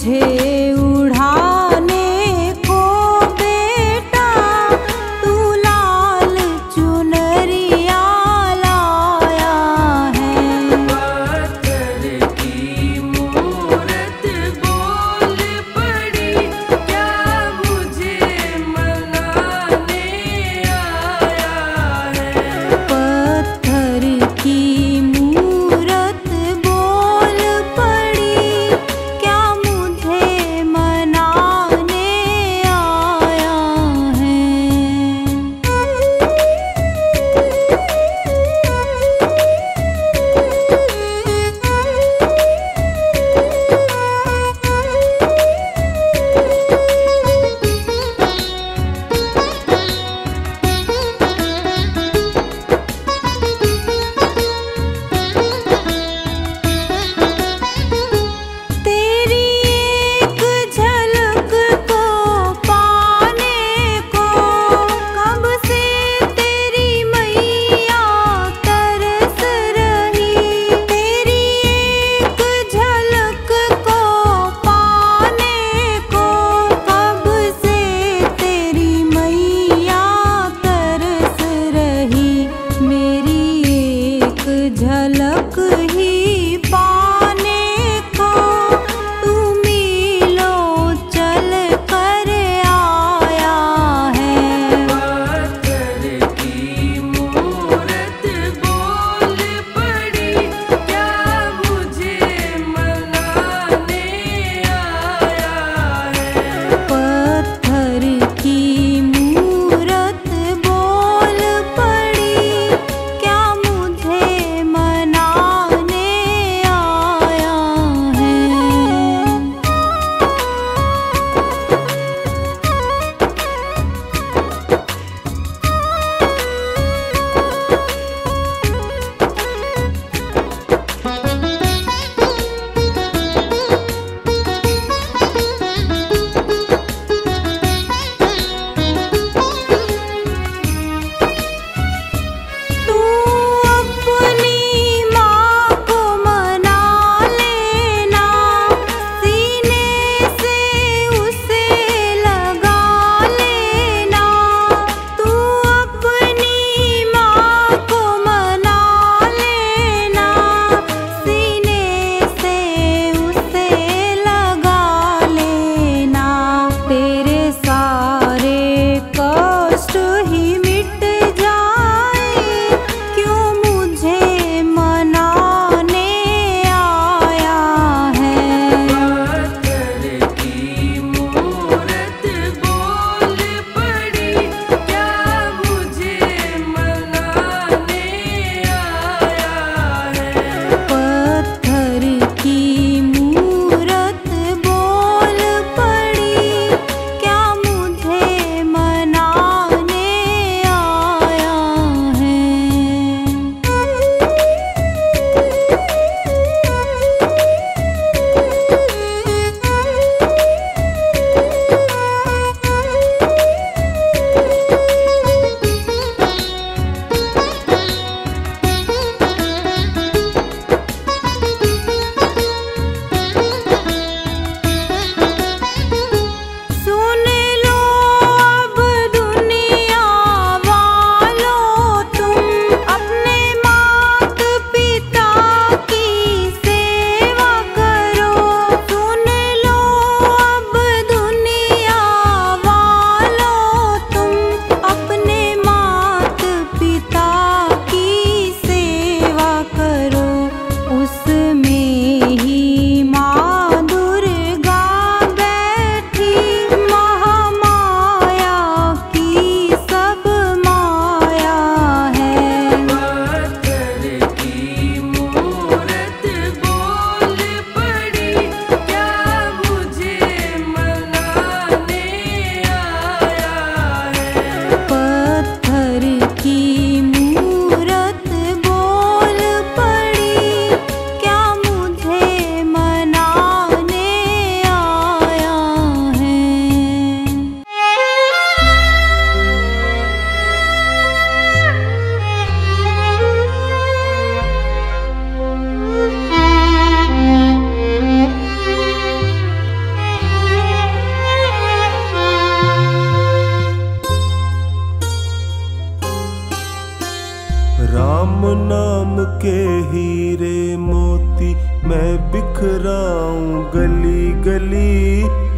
मुझे उड़ाने को बेटा तू लाल चुनरिया लाया है। पत्थर की मूरत बोल पड़ी, क्या मुझे मनाने आया है। पत्थर की मूरत बोल पड़ी, क्या मुझे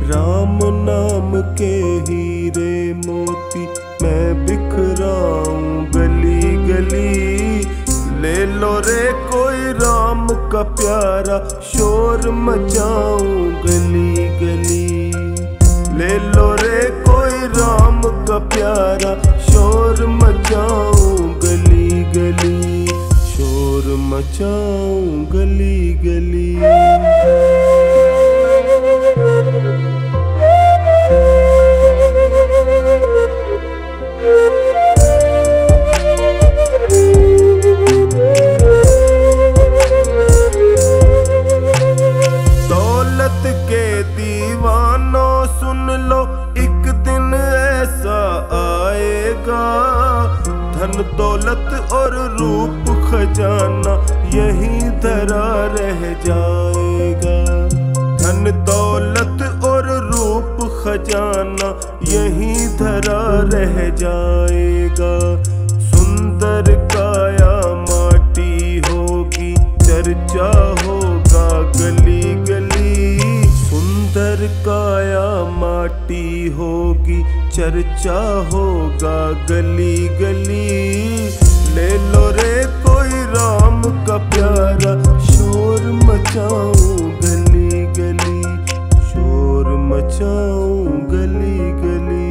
राम नाम के हीरे मोती मैं बिखराऊं गली गली। ले लो रे कोई राम का प्यारा शोर मचाऊं गली गली। ले लो रे कोई राम का प्यारा शोर मचाऊं गली गली। शोर मचाऊं गली गली। दौलत के दीवानों सुन लो एक दिन ऐसा आएगा। धन दौलत और रूप खजाना यहीं धरा रह जाएगा। धन दौलत और रूप खजाना यहीं धरा रह जाएगा। सुंदर काया माटी होगी चर्चा होगा गली गली। सुंदर काया माटी होगी चर्चा होगा गली गली। ले लो रे कोई राम का प्यारा शोर मचाऊं गली गली। शोर मचाऊं गली गली।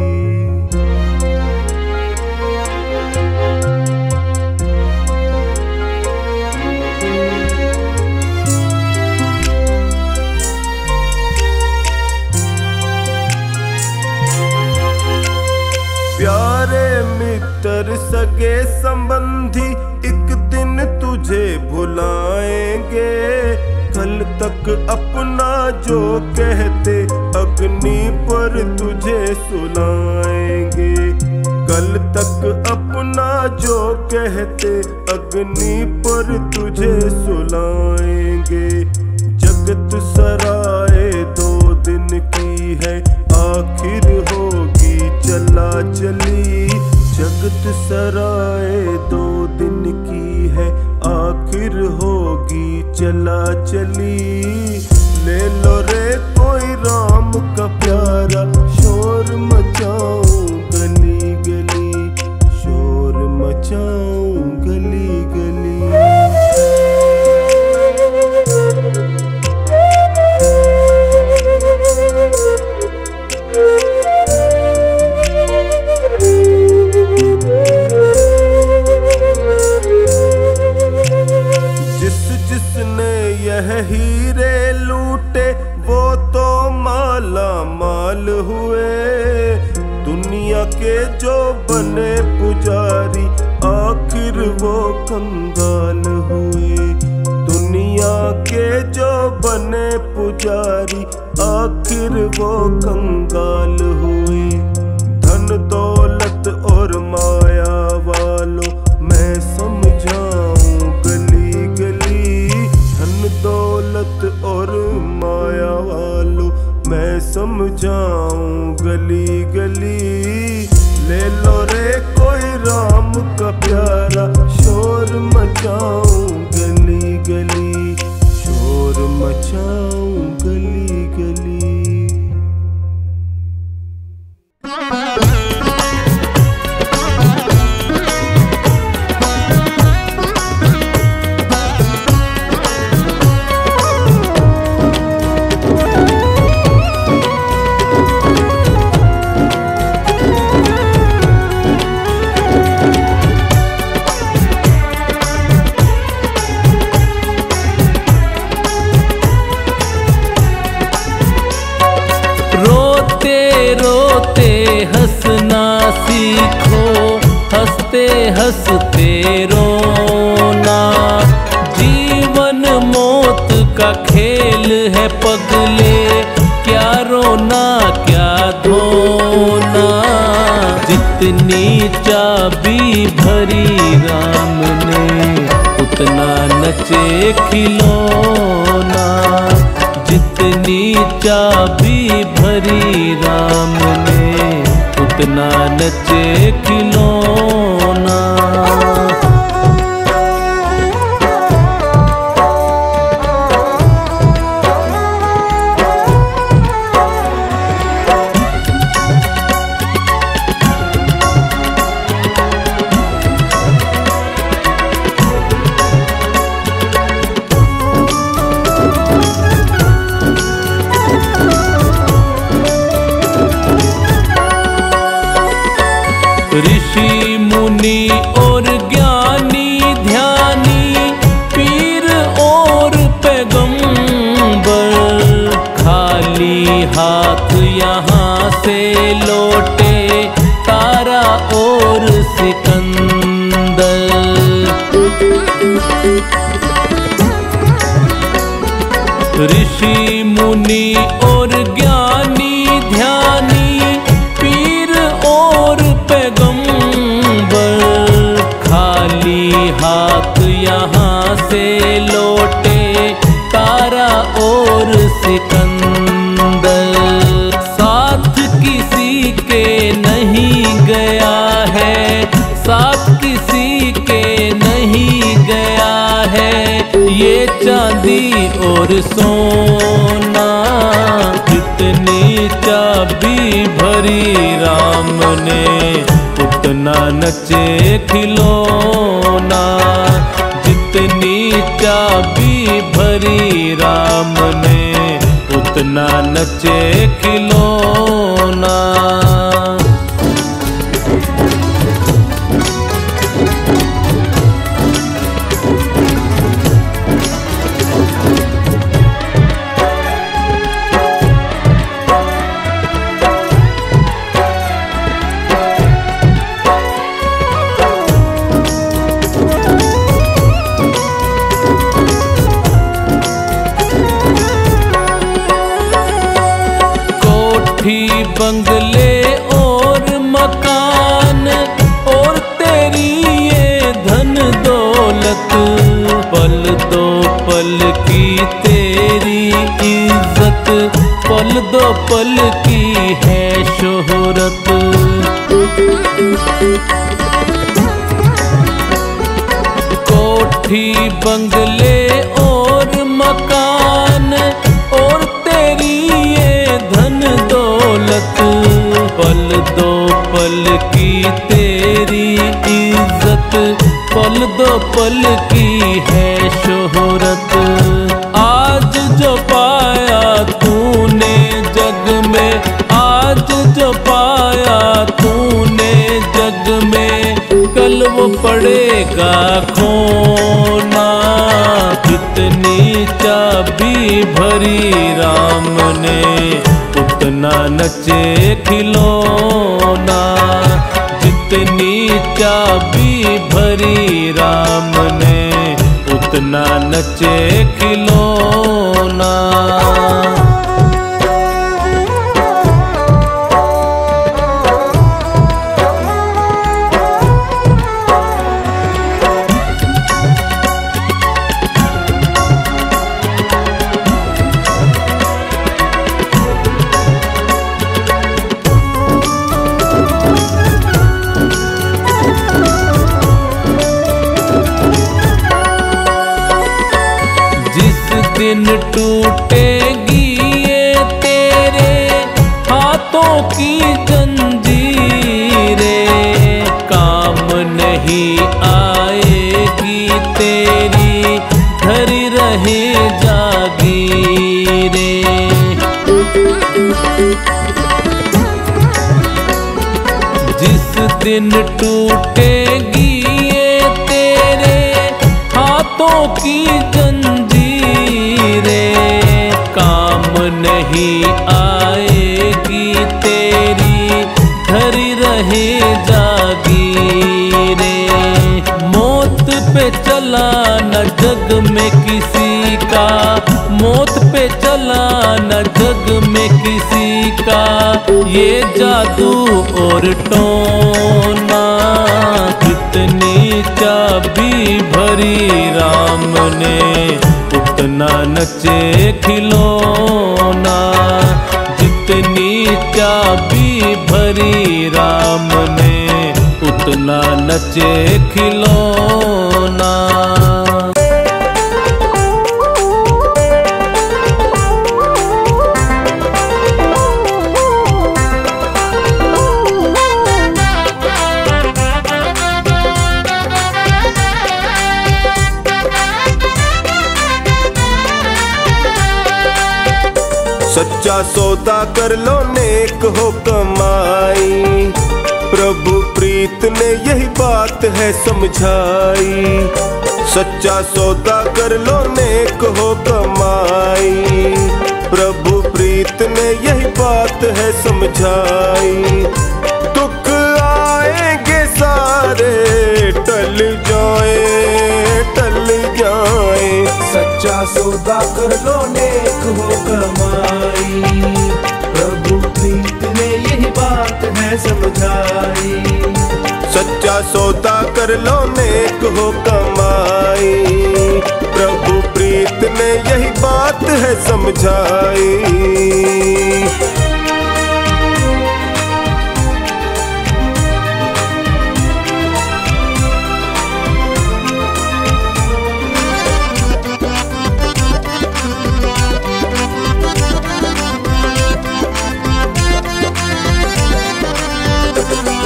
प्यारे मित्र सगे संबंधी एक दिन तुझे भुलाएंगे। कल तक अपना जो कहते अग्नि पर तुझे सुलाएंगे। कल तक अपना जो कहते अग्नि पर तुझे सुलाएंगे। जगत सराय 2 दिन की है आखिर होगी चला चली। जगत सराय 2 दिन की है आखिर होगी चला चली। ले लो रे कोई राम का प्यारा शोर मचाऊं गली गली। शोर मचाऊं गली गली। जिसने यह हीरे लूटे वो तो माला माल हुए। दुनिया के जो बने पुजारी आखिर वो कंगाल हुए। दुनिया के जो बने पुजारी आखिर वो कंगाल हुए। धन दौलत और माया वालों मैं समझाऊं गली गली। धन दौलत और माया वालों मैं समझाऊं गली गली। ले लो रे कोई राम का प्यारा शोर मचाऊं गली गली। शोर मचाऊं गली गली। हंसना सीखो हंसते हंसते रोना। जीवन मौत का खेल है पगले क्या रोना क्या धोना। जितनी चाबी भरी राम ने उतना नचे खिलौना। जितनी चाबी भरी राम ने उतना नचे खिलौना। खाली हाथ यहाँ से लौटे तारा और सिकंदर। ऋषि मुनि और ज्ञानी ध्यानी पीर और पैगंबर खाली हाथ यहाँ से लौटे तारा और सिकंदर। साथ किसी के नहीं गया है, साथ किसी के नहीं गया है ये चांदी और सोना। जितनी चाबी भरी राम ने उतना नचे खिलौना। जितनी चाबी भरी राम ने उतना नचे खिलौना। बंगले और मकान और तेरी ये धन दौलत, पल दो पल की तेरी इज्जत, पल दो पल की है शोहरत। कोठी बंगले और मकान और तेरी ये धन दौलत, पल दो पल की तेरी इज्जत, पल दो पल की है शोहरत। आज जो पाया तूने जग में, आज जो पाया तूने जग में, कल वो पड़ेगा खोना। जितनी चाबी भरी राम ने उतना नचे खिलौना। जितनी चाबी भरी राम ने उतना नचे खिलौना। दिन टूटेगी ये तेरे हाथों की जंजीरें, काम नहीं आएगी तेरी धरी रहे जागीरें। जिस दिन टूटेगी ये तेरे हाथों की काम नहीं आएगी तेरी धरी रहे जागीरें। मौत पे चला न जग में किसी का, मौत पे चला न जग में किसी का ये जादू और टोना। जितनी चाबी भरी राम ने उतना नचे खिलौना। जितनी चाबी भरी राम ने उतना नचे खिलौना। सच्चा सौदा कर लो नेक हो कमाई, प्रभु प्रीत ने यही बात है समझाई। सच्चा सौदा कर लो नेक हो कमाई, प्रभु प्रीत ने यही बात है समझाई। दुख आएंगे सारे टल जाए, टल जाए। सच्चा सौदा कर लो नेक हो कमाई, प्रभु प्रीत ने यही बात है समझाई। सच्चा सौदा कर लो नेक हो कमाई, प्रभु प्रीत ने यही बात है समझाई।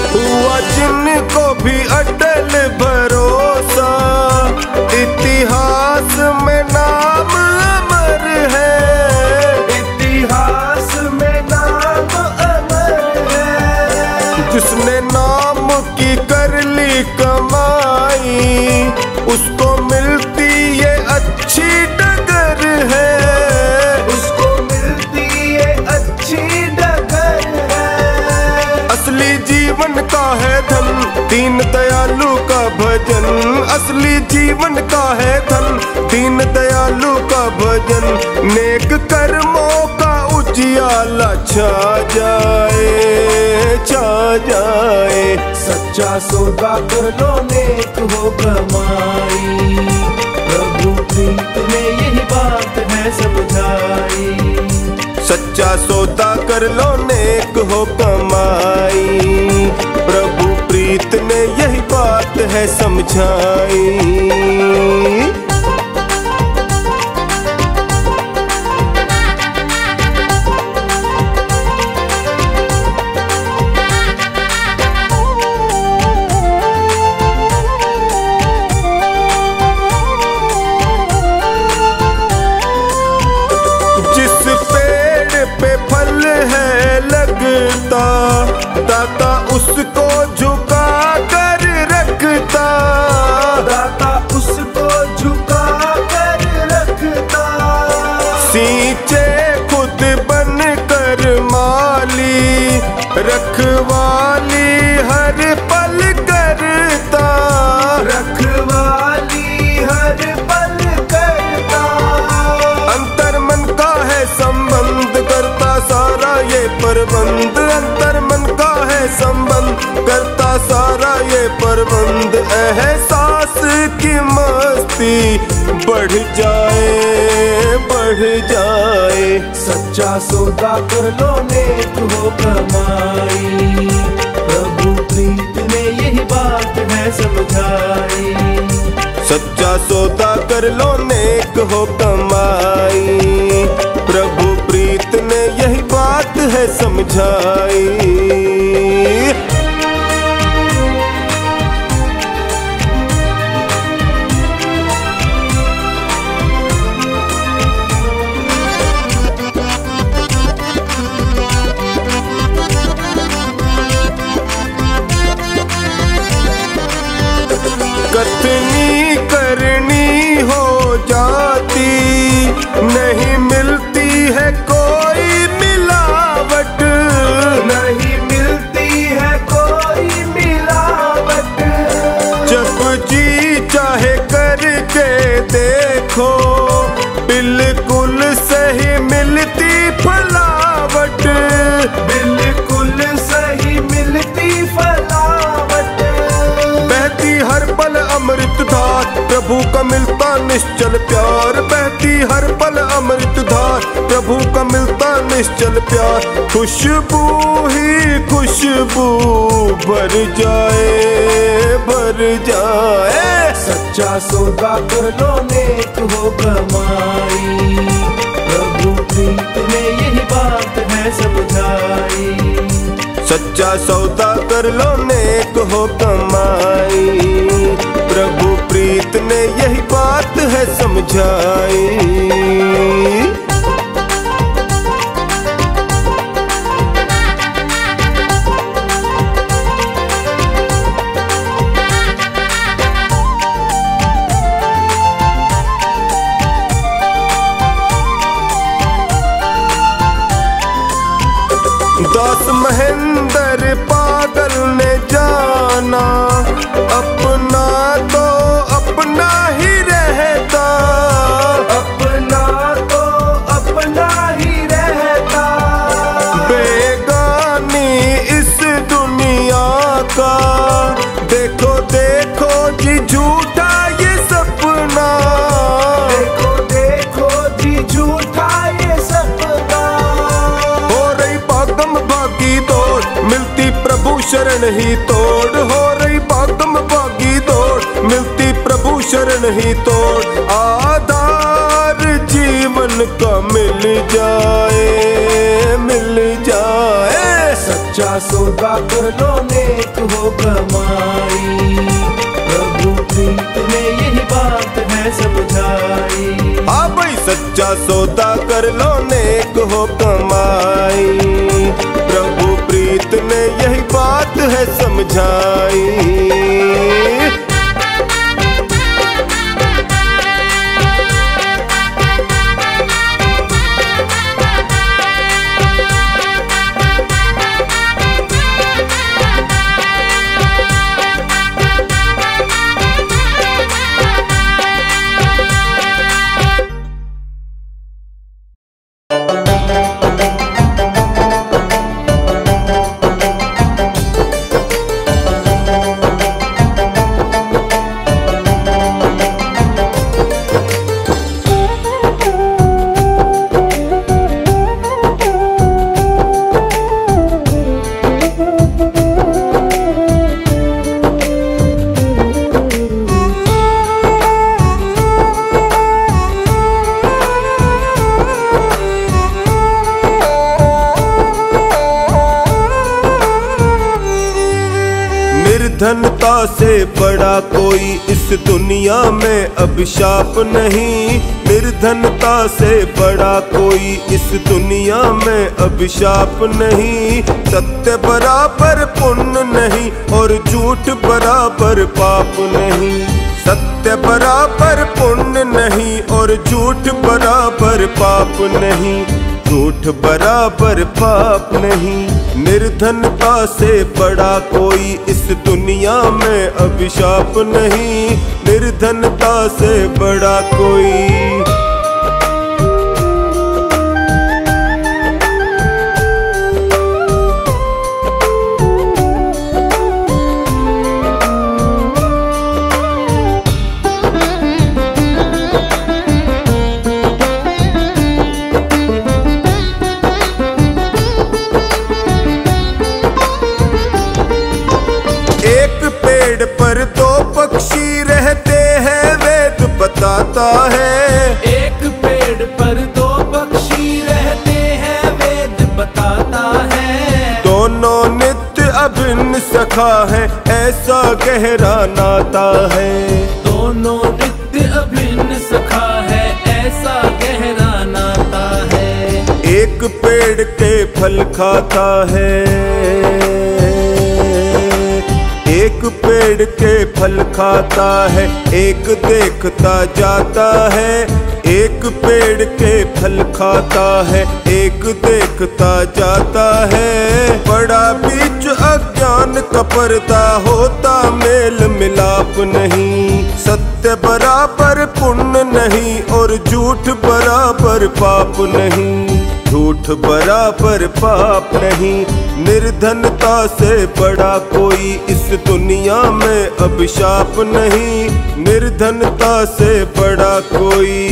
हुआ जिनको भी अटल भरोसा, इतिहास में नाम अमर है, इतिहास में नाम अमर है। जिसने नाम की कर ली कमाई, उसको मिलती ये अच्छी डगर है, उसको मिलती ये अच्छी डगर है। असली जीवन का है धन दीन दयालु का भजन, असली जीवन का है धन दीन दयालु का भजन। नेक कर्मों का उजियाला छा जाए, छा जाए। सच्चा सौदा कर लो नेक हो कमाई, प्रभु प्रीत ने यही बात है समझाई। सच्चा सौदा कर लो नेक हो कमाई, प्रभु प्रीत ने यही बात है समझाई। दाता उसको झुका कर रखता, दाता उसको झुका कर रखता। सींचे खुद बन कर माली, रखवाली हर पल करता, रखवाली हर पल करता। अंतर मन का है संबंध करता सारा ये प्रबंध, अंतर मन का है संबंध करता सारा ये प्रबंध। एहसास की मस्ती बढ़ जाए, बढ़ जाए। सच्चा सौदा कर लो नेक हो कमाई, प्रभु प्रीत ने यही बात है समझाई। सच्चा सौदा कर लो नेक हो कमाई, प्रभु प्रीत ने यही बात है समझाई। कथनी करनी हो जाती, नहीं मिलती है कोई मिलावट, नहीं मिलती है कोई मिलावट। जब जी चाहे करके देखो, बिल्कुल सही मिलती फलावट, बिल्कुल सही मिलती फलावट। बहती हर पल अमृत धार, प्रभु का मिलता निश्चल प्यार, बहती हर पल अमृत धार, प्रभु का मिलता निश्चल प्यार। खुशबू ही खुशबू भर जाए, भर जाए। सच्चा सौदा कर लो नेक हो कमाई, प्रभु प्रीत ने यही बात है समझाई। सच्चा सौदा कर लो नेक हो कमाई, प्रभु प्रीत ने यही बात है समझाई। दास महेंद्र पागल ने जाना, अपना तो अपना ही रहता, अपना तो अपना ही रहता। बेगानी इस दुनिया का, देखो देखो जी झूठा ये सपना, देखो देखो जी झूठा ये सपना। हो रही भागम भागी दौड़, मिलती प्रभु शरण ही तोड़, हो रही भागम भागी दौड़, मिलती प्रभु शरण ही तोड़। आधार जीवन का मिल जाए, मिल जाए। सच्चा सौदा कर लो नेक हो कमाई, प्रभु प्रीत ने यही बात है समझाई। हाँ भाई सच्चा सौदा कर लो नेक हो कमाई, प्रभु प्रीत ने यही बात है समझाई। निर्धनता से बड़ा कोई इस दुनिया में अभिशाप नहीं, निर्धनता से बड़ा कोई इस दुनिया में अभिशाप नहीं। सत्य बराबर पुण्य नहीं और झूठ बराबर पाप नहीं, सत्य बराबर पुण्य नहीं और झूठ बराबर पाप नहीं, झूठ बराबर पाप नहीं। निर्धनता से बड़ा कोई इस दुनिया में अभिशाप नहीं, निर्धनता से बड़ा कोई। पर दो पक्षी रहते हैं वेद बताता है, एक पेड़ पर दो पक्षी रहते हैं वेद बताता है। दोनों नित्य अभिन्न सखा है ऐसा गहरा नाता है, दोनों नित्य अभिन्न सखा है ऐसा गहरा नाता है। एक पेड़ के फल खाता है, एक पेड़ के फल खाता है, एक देखता जाता है। एक पेड़ के फल खाता है, एक देखता जाता है। बड़ा बीच अज्ञान का पर्दा होता मेल मिलाप नहीं, सत्य बराबर पुण्य नहीं और झूठ बराबर पाप नहीं, झूठ बराबर पाप नहीं। निर्धनता से बड़ा कोई इस दुनिया में अभिशाप नहीं, निर्धनता से बड़ा कोई।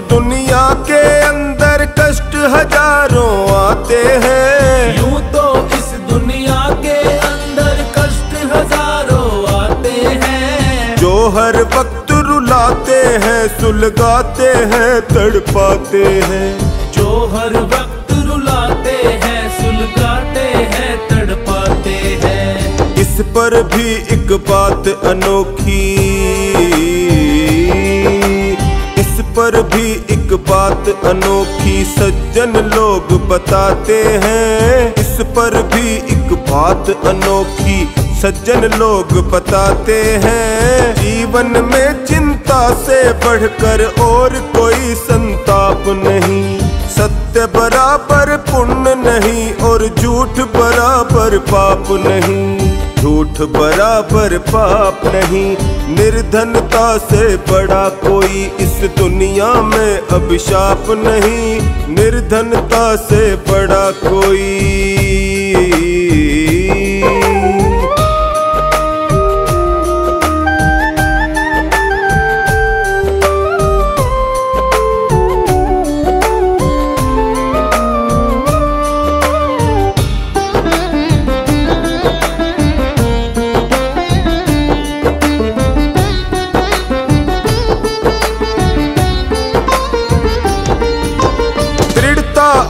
दुनिया के अंदर कष्ट हजारों आते हैं, यूं तो इस दुनिया के अंदर कष्ट हजारों आते हैं। जो हर वक्त रुलाते हैं, सुलगाते हैं, तड़पाते हैं, जो हर वक्त रुलाते हैं, सुलगाते हैं, तड़पाते हैं। इस पर भी एक बात अनोखी, पर भी एक बात अनोखी सज्जन लोग बताते हैं। इस पर भी एक बात अनोखी सज्जन लोग बताते हैं। जीवन में चिंता से बढ़कर और कोई संताप नहीं। सत्य बराबर पुण्य नहीं और झूठ बराबर पाप नहीं। झूठ बराबर पाप नहीं। निर्धनता से बड़ा कोई इस दुनिया में अभिशाप नहीं। निर्धनता से बड़ा कोई।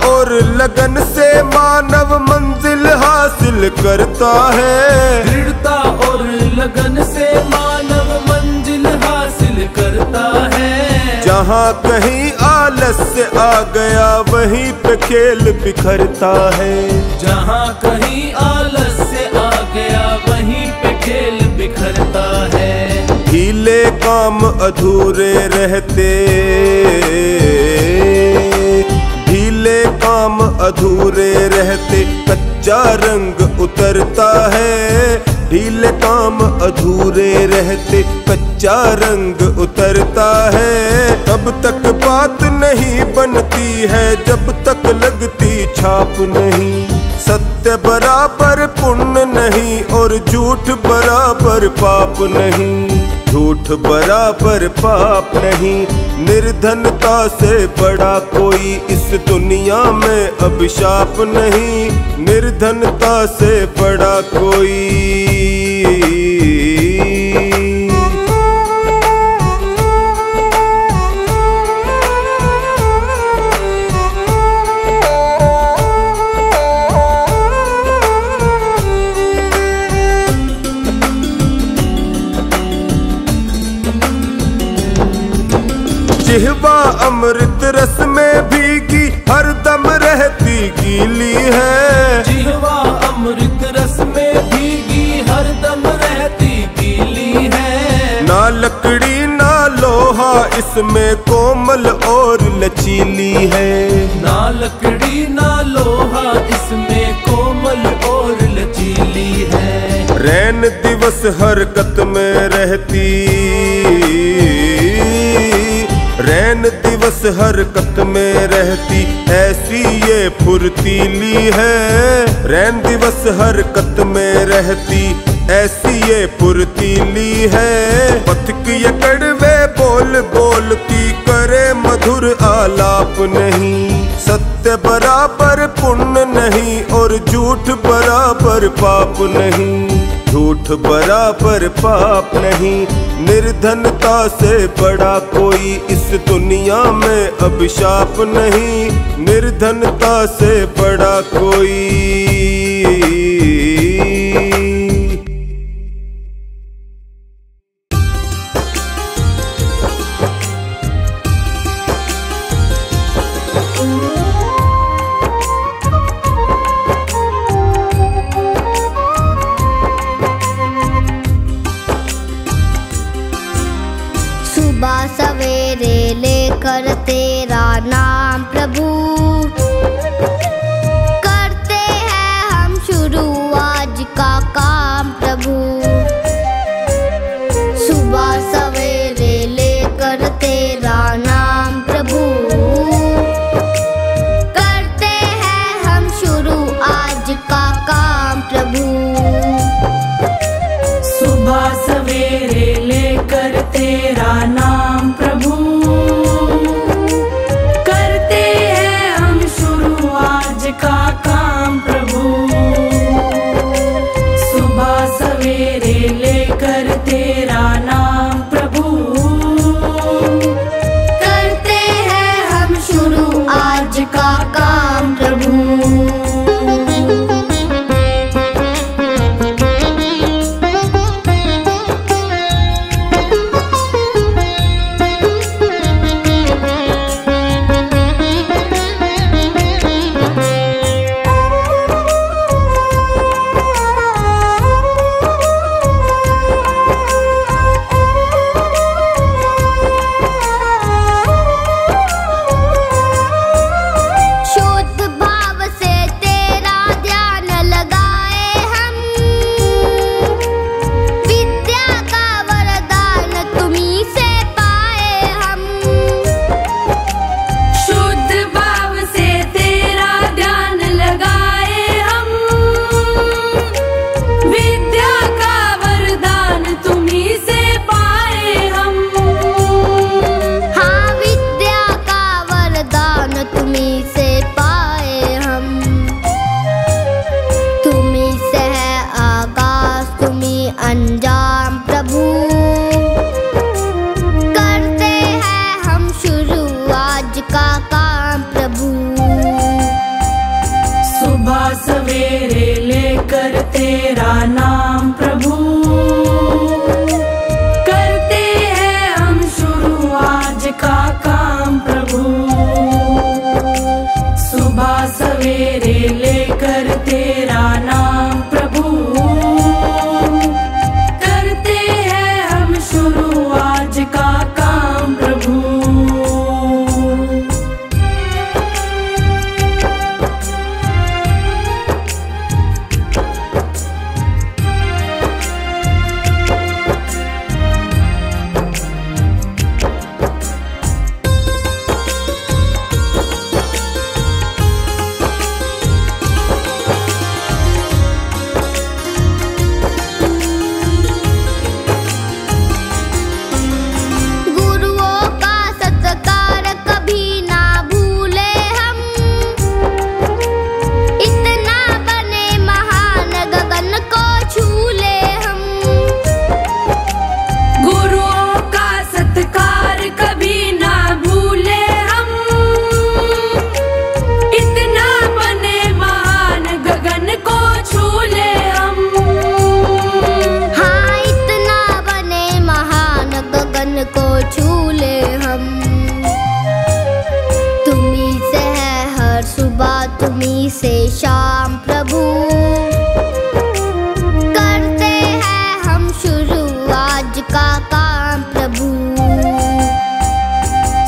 और लगन से मानव मंजिल हासिल करता है। दृढ़ता और लगन से मानव मंजिल हासिल करता है। जहाँ कहीं आलस्य आ गया वहीं पे खेल बिखरता है। जहाँ कहीं आलस्य आ गया वहीं पे खेल बिखरता है। ढीले काम अधूरे रहते। ढीले काम अधूरे रहते कच्चा रंग उतरता है। ढीले काम अधूरे रहते कच्चा रंग उतरता है। तब तक बात नहीं बनती है जब तक लगती छाप नहीं। सत्य बराबर पुण्य नहीं और झूठ बराबर पाप नहीं। झूठ बराबर पाप नहीं। निर्धनता से बड़ा कोई इस दुनिया में अभिशाप नहीं। निर्धनता से बड़ा कोई। जिह्वा अमृत रस में भीगी हरदम रहती गीली है। जिह्वा अमृत रस में भीगी हरदम रहती गीली है। ना लकड़ी ना लोहा इसमें कोमल और लचीली है। ना लकड़ी ना लोहा इसमें कोमल और लचीली है। रैन दिवस हरकत में रहती। रैन दिवस हरकत में रहती ऐसी ये फुर्तीली है। रैन दिवस हरकत में रहती ऐसी ये फुर्तीली है। पथिक ये कड़वे बोल बोलती करे मधुर आलाप नहीं। सत्य बराबर पुण्य नहीं और झूठ बराबर पाप नहीं। झूठ बराबर पाप नहीं। निर्धनता से बड़ा कोई इस दुनिया में अभिशाप नहीं। निर्धनता से बड़ा कोई। सुबह सवेरे लेकर तेरा नाम प्रभु करते हैं हम शुरू आज का काम प्रभु। सुबह सवेरे लेकर तेरा नाम प्रभु करते हैं हम शुरू आज का काम प्रभु। सुबह सवेरे लेकर तेरा नाम प्रभु करते हैं छू ले हम। तुम्ही से है हर सुबह, तुम्ही से शाम प्रभु। करते हैं हम शुरू आज का काम प्रभु।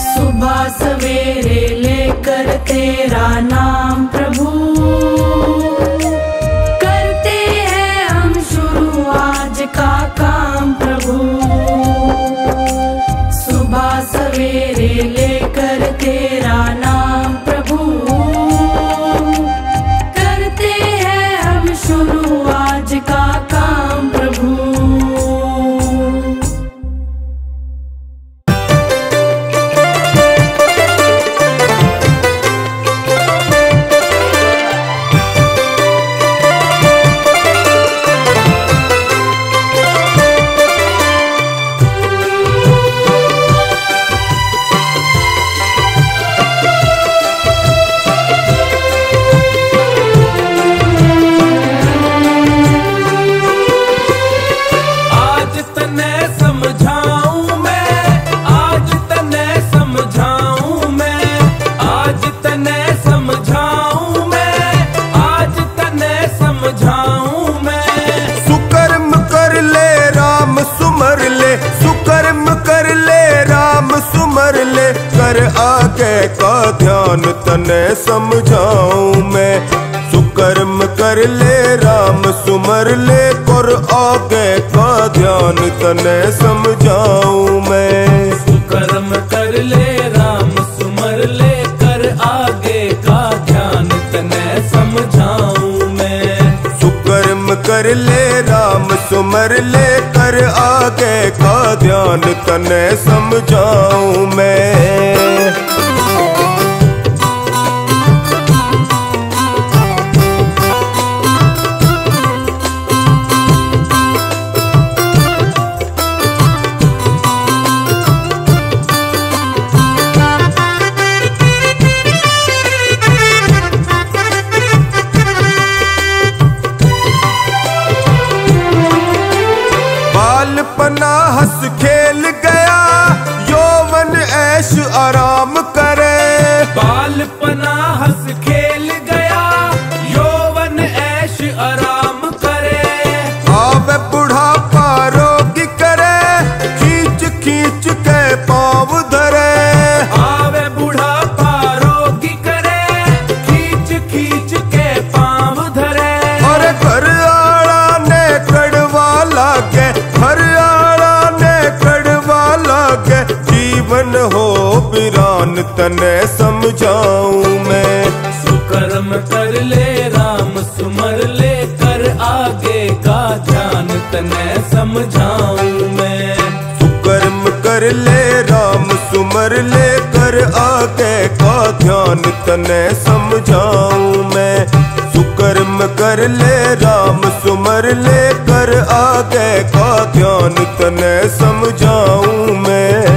सुबह सवेरे लेकर तेरा नाम प्रभु, करते हैं हम शुरू आज का काम प्रभु। सुबह सवेरे लेकर तेरा नाम प्रभु, करते हैं हम शुरू आज का काम प्रभु। आगे का ध्यान तने समझाऊं मैं। सुकर्म कर ले राम सुमर ले, कर आगे का ध्यान तने समझाऊं मैं। सुकर्म कर ले राम सुमर ले, कर आगे का ध्यान तने समझाऊं मैं। सुकर्म कर ले राम सुमर ले, कर आगे का ध्यान तने समझाऊं मैं। बालपना हंस खेल गया, यौवन ऐश आराम करे। बालपना हंस खेल गया, यौवन ऐश आराम करे। आवे बुढ़ापा रोगी करे, खींच खींच के पाँव धरे। आवे बुढ़ापा रोगी करे, खींच खींच के पाँव धरे। और घर आला ने कड़वा लागे, घर आला ने कड़वा लागे, जीवन हो वीरान तने समझाऊं मैं। सुकर्म कर ले राम सुमर ले, कर आगे का ध्यान तने समझाऊं मैं। सुकर्म कर ले राम सुमर ले, कर आगे का ध्यान तने समझाऊं मैं। सुकर्म कर ले राम सुमर ले, कर आगे का ध्यान तने समझाऊं मैं।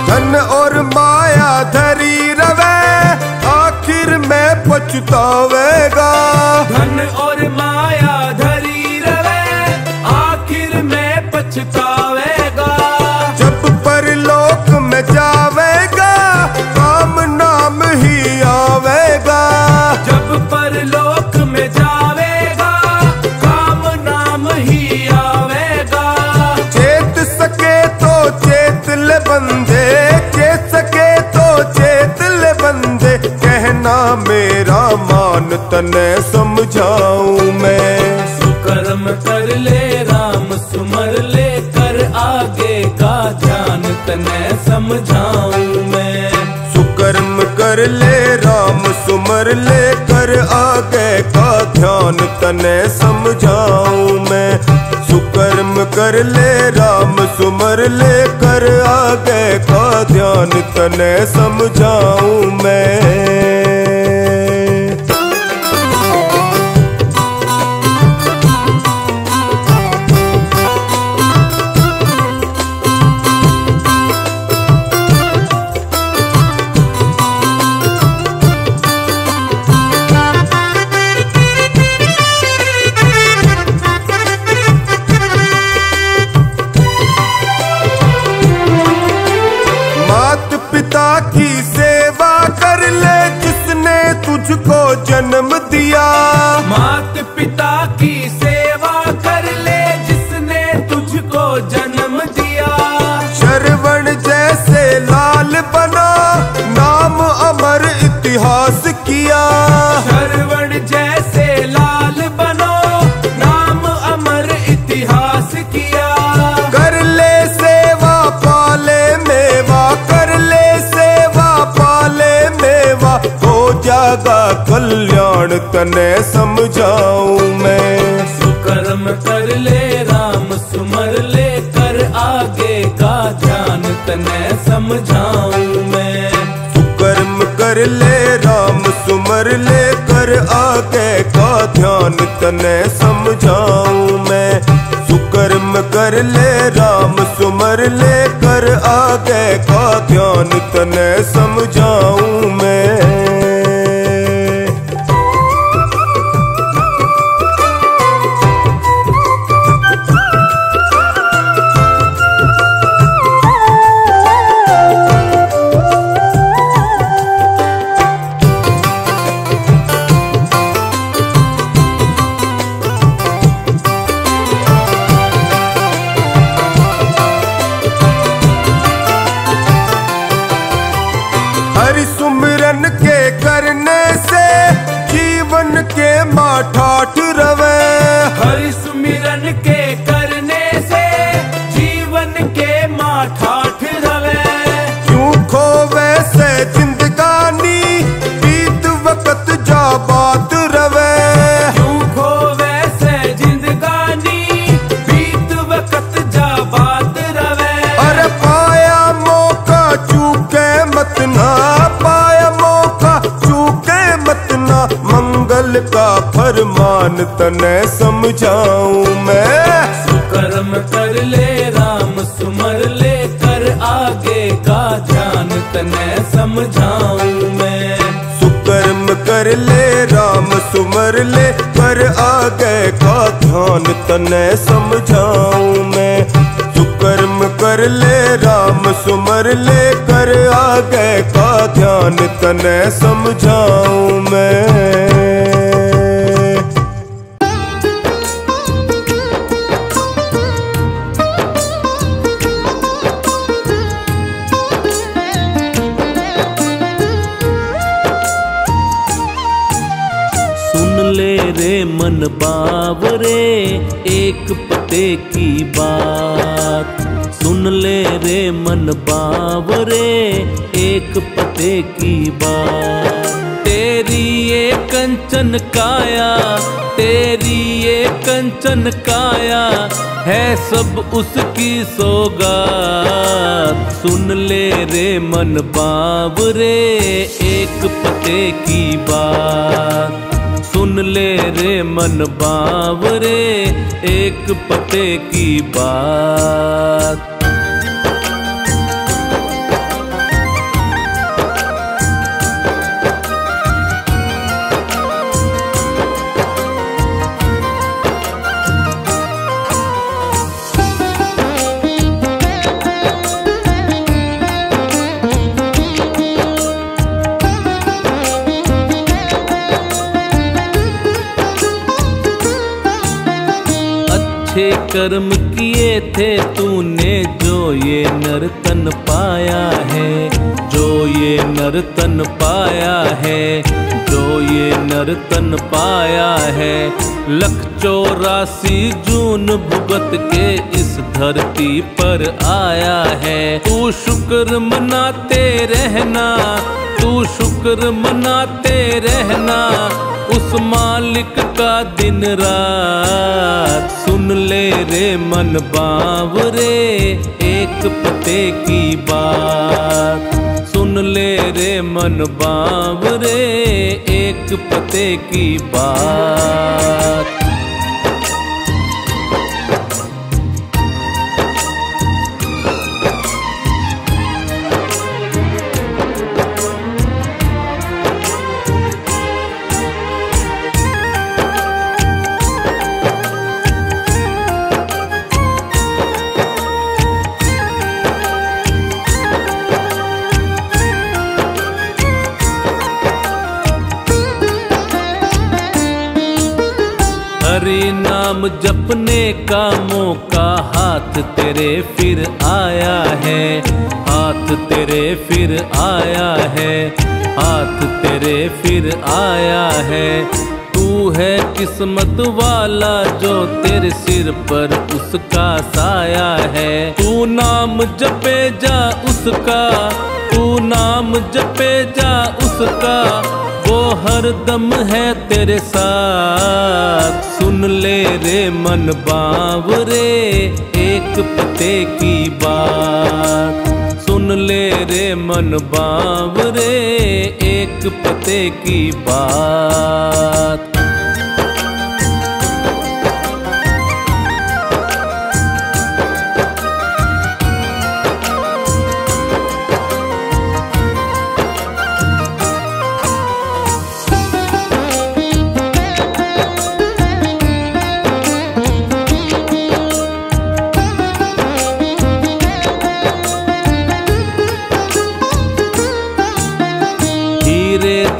धन और माया धरी रवे, आखिर में पछतावेगा। धन और माया धरी रवे, आखिर में पछतावेगा। जब परलोक में जावेगा, काम नाम ही आवेगा। जब परलोक में जावेगा, काम नाम ही आवेगा। चेत सके तो चेत ले बंदे, चेत सके तो चेत ले बंदे, कहना मेरा मान तने समझाऊं मैं। सुकर्म कर ले राम सुमर ले, कर आगे का ध्यान तने समझाऊं मैं। सुकर्म कर कर ले राम सुमर ले, कर आगे का ध्यान तने समझाऊं मैं। सुकर्म कर ले राम सुमर ले, कर आगे का ध्यान तने समझाऊं मैं। पिता की सेवा कर ले जिसने तुझको जन्म दिया। मात पिता की सेवा कर ले जिसने तुझको जन्म दिया। श्रवण जैसे लाल बना, नाम अमर इतिहास किया। श्रवण जैसे लाल बनो, नाम अमर इतिहास किया। कर ले सेवा पाले मेवा, कर ले सेवा पाले मेवा, हो जागा कल्याण तने समझाऊं मैं। सुकर्म कर ले राम सुमर ले, कर आगे का ध्यान तने समझाऊं मैं। सुकर्म कर ले राम सुमर ले, कर आगे का ध्यान तने समझाऊं मैं। सुकर्म कर ले राम सुमर ले, कर आगे का ध्यान तने समझाऊं मैं। हरि सुमिरन के करने से जीवन के माठाठ रवे। हरि सुमिरन के करने से जीवन के माठाठ रवे। क्यों खोवे से जिंदगानी, बीत वक्त जा बात रवे। क्यों खोवे से जिंदगानी, बीत वक्त जा बात रवे। अरे पाया मौका चूके मत ना, पाया मौका चूके मत ना, मंगल का फरमान तने समझाऊं मैं। सुकर्म कर ले राम सुमर ले, कर आगे का ध्यान तने समझाऊं मैं। सुकर्म कर ले राम सुमर ले, कर आगे का ध्यान तने समझाऊं मैं। सुकर्म कर ले राम सुमर ले, कर आगे का ध्यान तने समझाऊं मैं। ले रे मन बावरे एक पते की बात। सुन ले रे मन बावरे एक पते की बात। तेरी ये कंचन काया, तेरी ये कंचन काया है सब उसकी सौगात। सुन ले रे मन बावरे एक पते की बात। सुन ले रे मन बावरे एक पते की बात। अच्छे कर्म किए थे तूने जो ये नर्तन पाया है, जो ये नर्तन पाया है, जो ये नर्तन पाया है। 184 जून भुगत के इस धरती पर आया है। तू शुक्र मनाते रहना, तू शुक्र शुक्र मनाते रहना उस मालिक का दिन रात। सुन ले रे मन बावरे एक पते की बात। सुन ले रे मन बावरे एक पते की बात। हरि नाम जपने का मौका हाथ तेरे फिर आया है। हाथ तेरे फिर आया है। हाथ तेरे फिर आया है। तू है किस्मत वाला जो तेरे सिर पर उसका साया है। तू नाम जपे जा उसका। तू नाम जपे जा उसका। वो हर दम है तेरे साथ। सुन ले रे मन बावरे एक पते की बात। सुन ले रे मन बावरे एक पते की बात।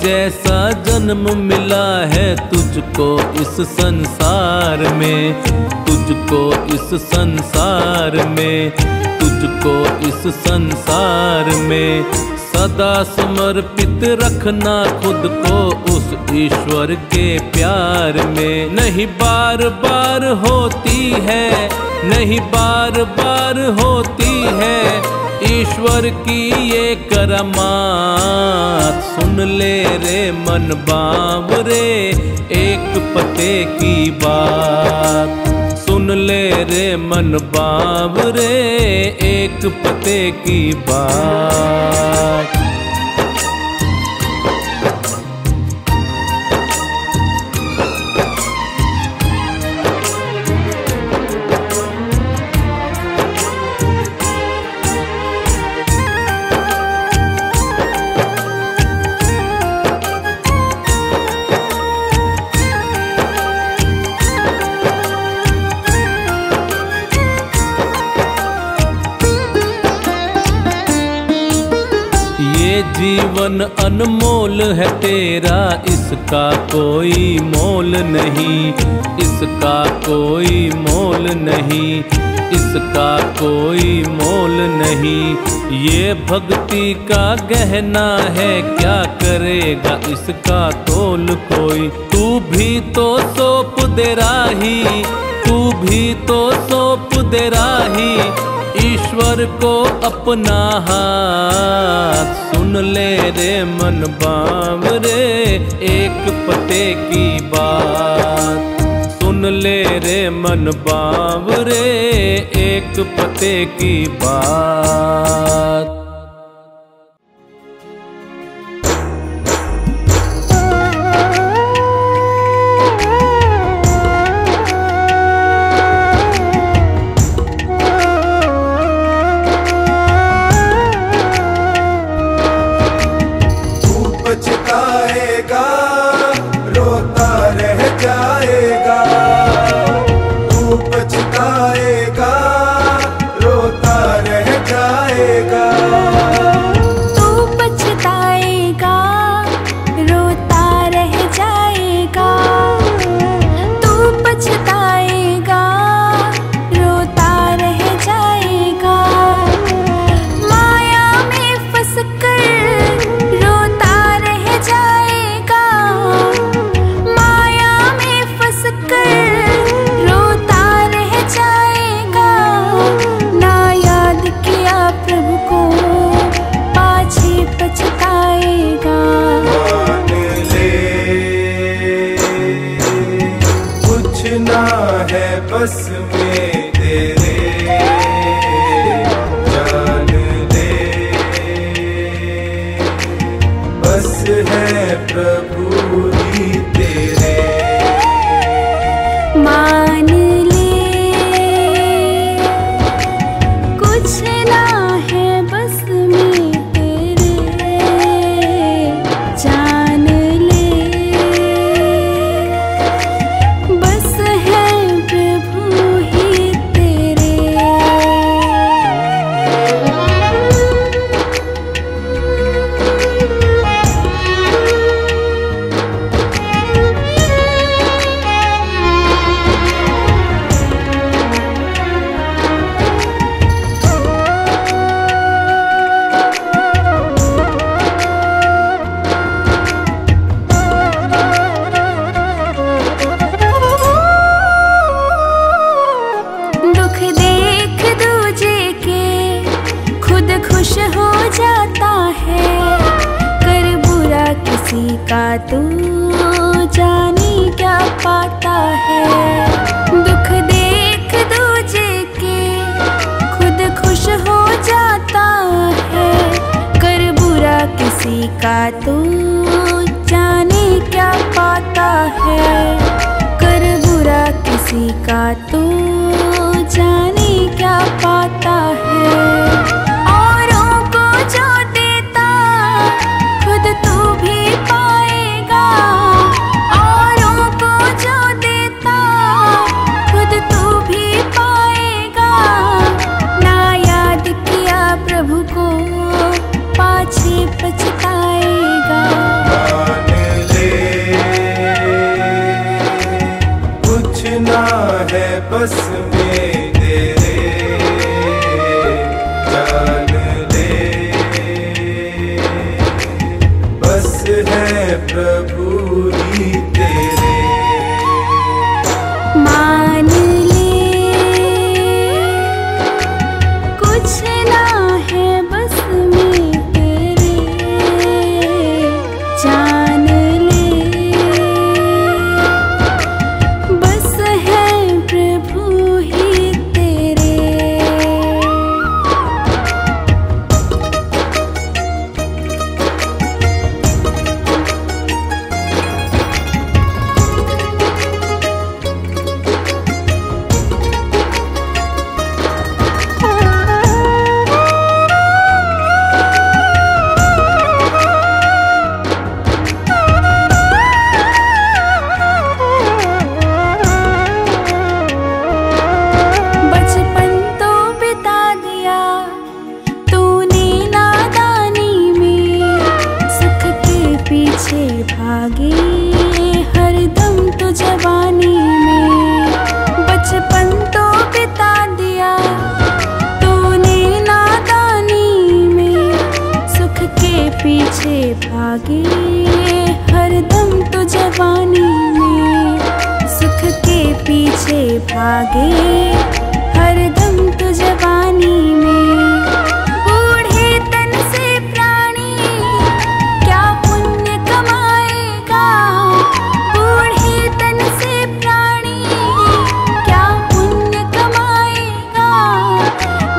जैसा जन्म मिला है तुझको इस संसार में। तुझको इस संसार में। तुझको इस संसार में। सदा समर्पित रखना खुद को उस ईश्वर के प्यार में। नहीं बार बार होती है। नहीं बार बार होती है ईश्वर की ये करामात। सुन ले रे मन बावरे एक पते की बात। सुन ले रे मन बावरे एक पते की बात। जीवन अनमोल है तेरा इसका कोई मोल नहीं। इसका कोई मोल नहीं। इसका कोई मोल नहीं। ये भक्ति का गहना है क्या करेगा इसका तोल कोई। तू भी तो सौंप दे राही। तू भी तो सौंप दे राही ईश्वर को अपना हाथ। सुन ले रे मन बावरे एक पते की बात। सुन ले रे मन बावरे एक पते की बात। पछताएगा रोता रह जाएगा। तू पछताएगा रोता रह जाएगा। बस में तेरे, जान ले बस है प्रभु ही तेरे। मान ले कुछ ना है बस में तेरे, जान ले बस है प्रभु ही तेरे। दुख देख दूजे के खुद खुश हो जाता है, कर बुरा किसी का तू जानी क्या पाता है। दुख देख दूजे के खुद खुश हो जाता है, कर बुरा किसी का तू जाने क्या पाता है। कर बुरा किसी का तू जाने क्या पाता है। औरों को जो देता खुद तू भी पाएगा, औरों को जो देता खुद तू भी पाएगा। ना याद किया प्रभु को पाछे पछताएगा। मान ले कुछ ना है बस में तेरे, जान ले बस है प्रभु ही तेरे। मान ले कुछ ना है बस में तेरे, जान ले बस है प्रभु ही तेरे। बचपन तो बिता दिया तूने नादानी में, सुख के पीछे भागे हरदम तो जवानी में। बचपन तो बिता दिया तूने नादानी में, सुख के पीछे भागे हरदम तो जवानी में। सुख के पीछे भागे हरदम तो जवानी में। बूढ़े तन से प्राणी क्या पुण्य कमाएगा, बूढ़े तन से प्राणी क्या पुण्य कमाएगा।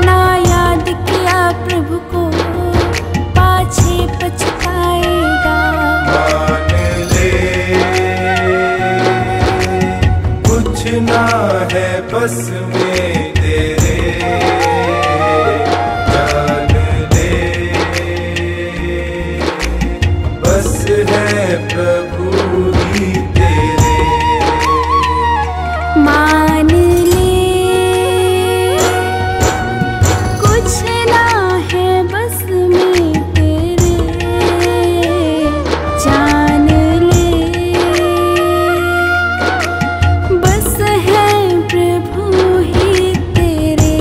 ना याद किया प्रभु को पाछे पछताएगा। मान ले कुछ ना है बस में तेरे, जान ले बस है प्रभु ही तेरे। मान ले कुछ ना है बस में तेरे, जान ले बस है प्रभु ही तेरे।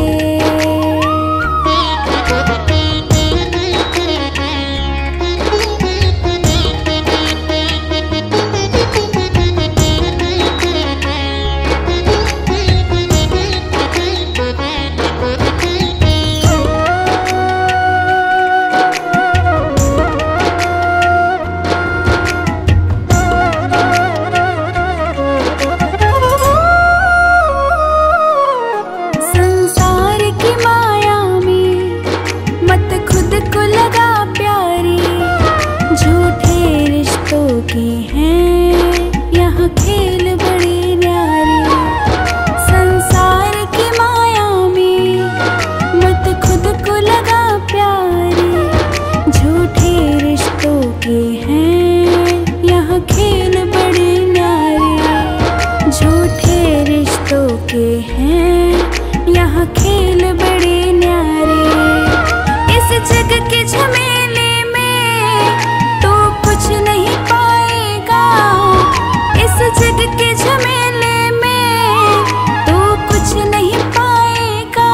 झूठे रिश्तों के हैं यहाँ खेल बड़े न्यारे। संसार की माया में मत खुद को लगा प्यारे। झूठे रिश्तों के हैं यहाँ खेल बड़े न्यारे। झूठे रिश्तों के हैं यहाँ खेल बड़े न्यारे। इस जग के झमेले में तो कुछ नहीं पाएगा। इस जग के झमेले में तो कुछ नहीं पाएगा।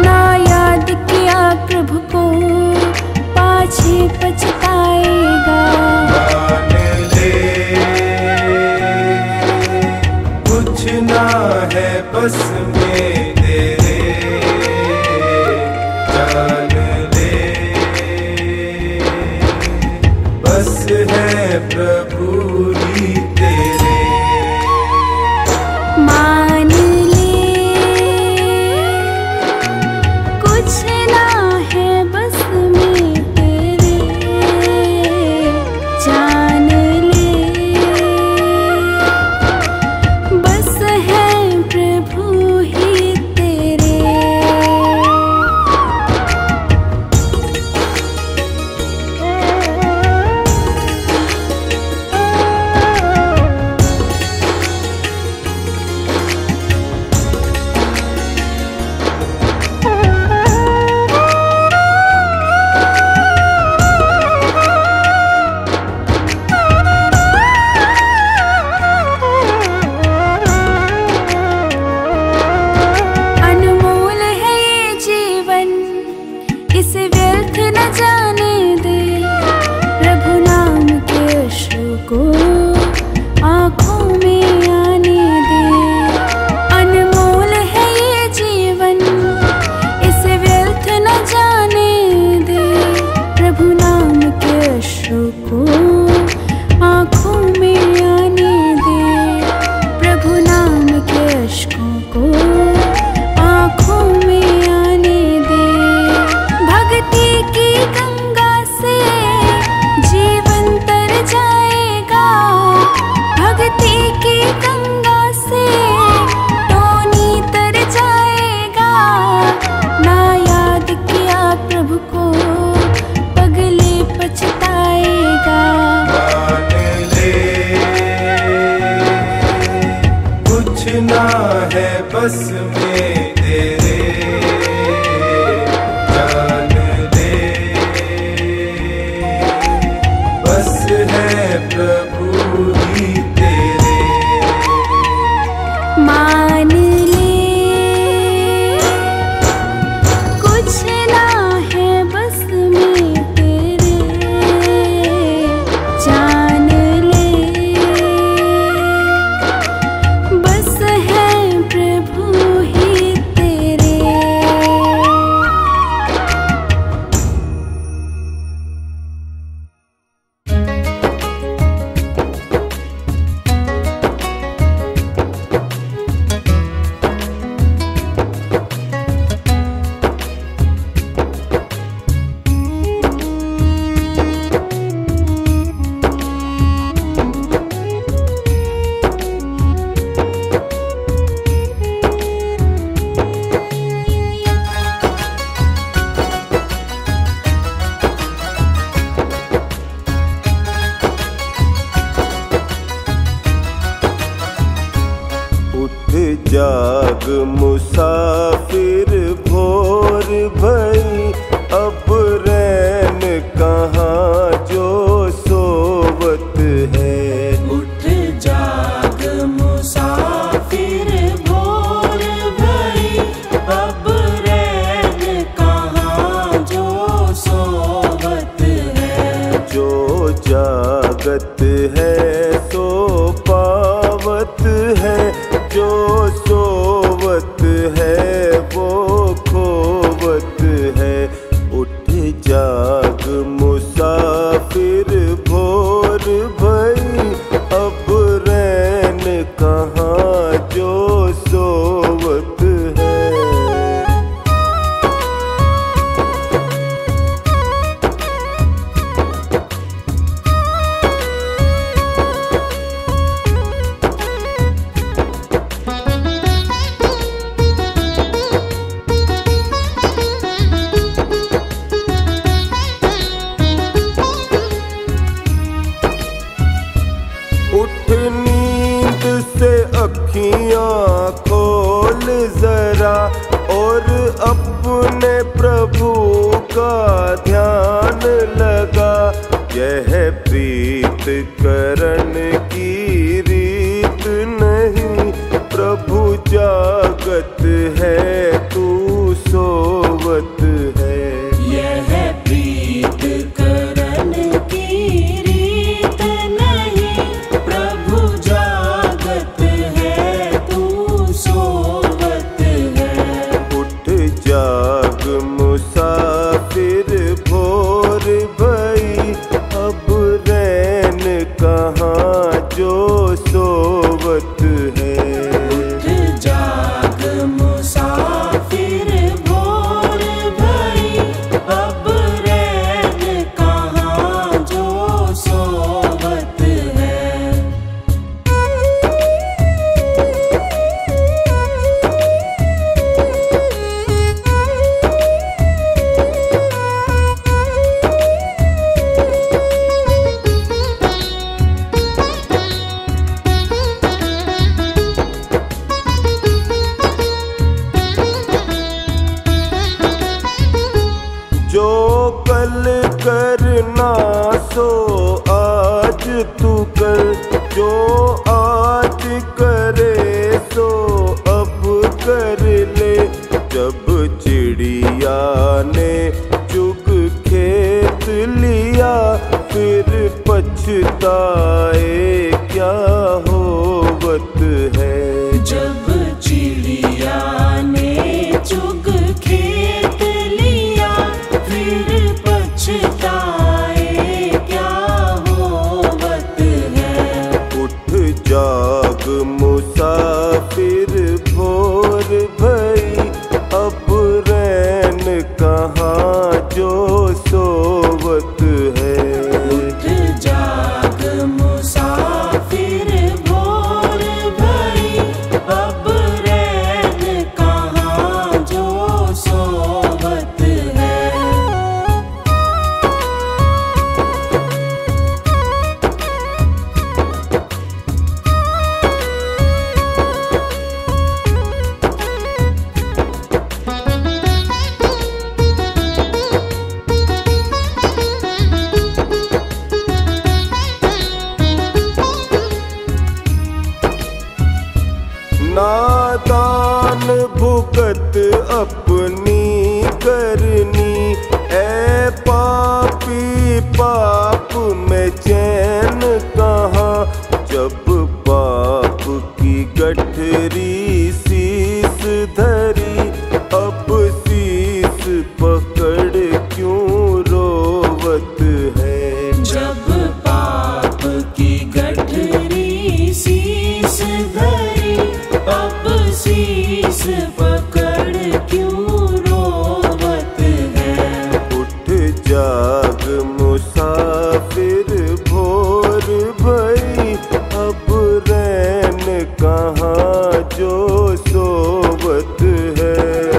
ना याद किया प्रभु को पाछे पछताएगा। मान ले कुछ ना है बस में तेरे, जान ले बस है प्रभु ही तेरे। मान ले कुछ ना है बस में तेरे, जान ले बस है प्रभु ही तेरे। अनमोल है ये जीवन, इसे व्यर्थ न जाने दे। प्रभु नाम के अश्रु को आँखों में आने दे। अनमोल है ये जीवन, इसे व्यर्थ न जाने दे। प्रभु नाम के अश्रु को आँखों में आने दे। प्रभु नाम के अश्कों को आँखों में आने दे। भक्ति की गंगा से जीवन तर जाएगा। भक्ति की गंगा से टोनी तर जाएगा। ना याद किया प्रभु को पगले पछताएगा। मान ले कुछ ना है बस में तेरे, जान ले बस है प्रभु ही तेरे। मान ले कुछ ना है बस में तेरे, जान ले बस है प्रभु ही तेरे। उठ जाग मुसाफिर भोर भई, अब रैन कहाँ जो सोवत है। उठ जाग मुसाफिर भोर भई, अब रैन कहाँ जो सोवत है। जो जागत है सो पावत है, जो सोवत है वो खोवत है। उठ जाग मुसाफिर भोर भई, अब रैन कहाँ जो सोवत है। अखियाँ खोल जरा और अपने प्रभु का ध्यान लगा। यह प्रीत करण की रीत नहीं, प्रभु जागत है तू सोवत है। यह प्रीत करण की रीत नहीं, प्रभु जागत है तू सोवत है। उठ जाग मुसाफिर भोर भई, अब रैन कहाँ जो सोवत है। उठ जाग मुसाफिर भोर भई, अब रैन कहाँ जो सोवत है। जो कल करना सो आज तू कर, जो आज करे सो अब कर ले। जब चिड़िया ने चुग खेत लिया, फिर पछताए क्या होवत है। जब चिड़िया ने चुग खेत लिया, फिर पछताए क्या होवत है। उठ जाग मुसाफिर भोर भई, अब रैन कहाँ जो सोवत है। उठ जाग मुसाफिर भोर भई, अब रैन कहाँ जो सोवत है। नादान भुगत अपनी करनी, ऐ पापी पाप में चैन कहाँ। जब पाप की गठरी शीस धरी, अब शीस पकड़ क्यों रोवत है। जब पाप की गठरी शीस धरी, अब शीस पकड़ क्यों रोवत है। उठ जाग मुसाफिर भोर भई, अब रैन कहाँ जो सोवत है।